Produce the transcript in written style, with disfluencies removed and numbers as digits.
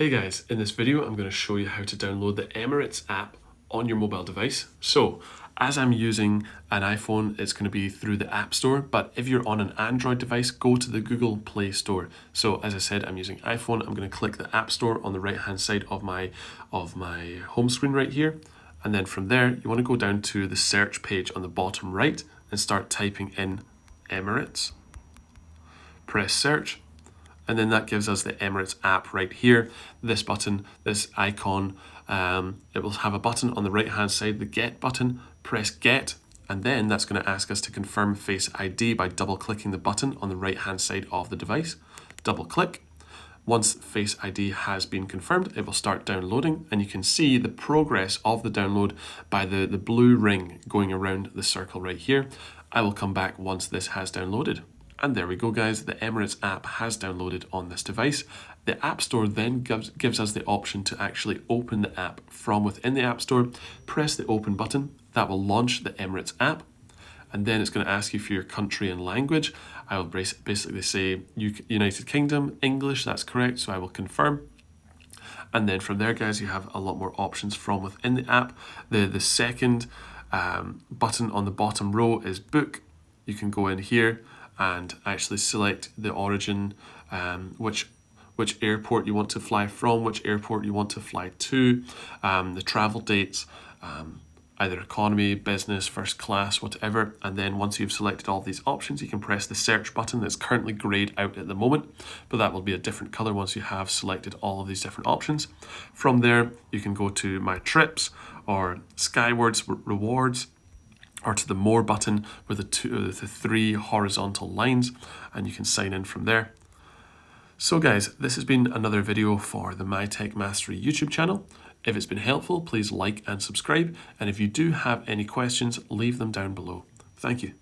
Hey guys, in this video I'm going to show you how to download the Emirates app on your mobile device. So as I'm using an iPhone, it's going to be through the App Store, but if you're on an Android device, go to the Google Play Store. So as I said, I'm using iPhone. I'm going to click the App Store on the right hand side of my home screen right here. And then from there, you want to go down to the search page on the bottom right and start typing in Emirates. Press search. And then that gives us the Emirates app right here. This button, this icon, it will have a button on the right hand side, the get button. Press get, and then that's going to ask us to confirm Face ID by double clicking the button on the right hand side of the device. Double click. Once Face ID has been confirmed, it will start downloading, and you can see the progress of the download by the blue ring going around the circle right here. I will come back once this has downloaded. And there we go, guys, the Emirates app has downloaded on this device. The App Store then gives us the option to actually open the app from within the App Store. Press the open button, that will launch the Emirates app. And then it's going to ask you for your country and language. I will basically say United Kingdom, English, that's correct, so I will confirm. And then from there, guys, you have a lot more options from within the app. The second button on the bottom row is book. You can go in here and actually select the origin, which airport you want to fly from, which airport you want to fly to, the travel dates, either economy, business, first class, whatever. And then once you've selected all of these options, you can press the search button that's currently grayed out at the moment, but that will be a different color once you have selected all of these different options. From there, you can go to My Trips or Skywards Rewards, or to the More button with the three horizontal lines, and you can sign in from there. So guys, this has been another video for the My Tech Mastery YouTube channel. If it's been helpful, please like and subscribe, and if you do have any questions, leave them down below. Thank you.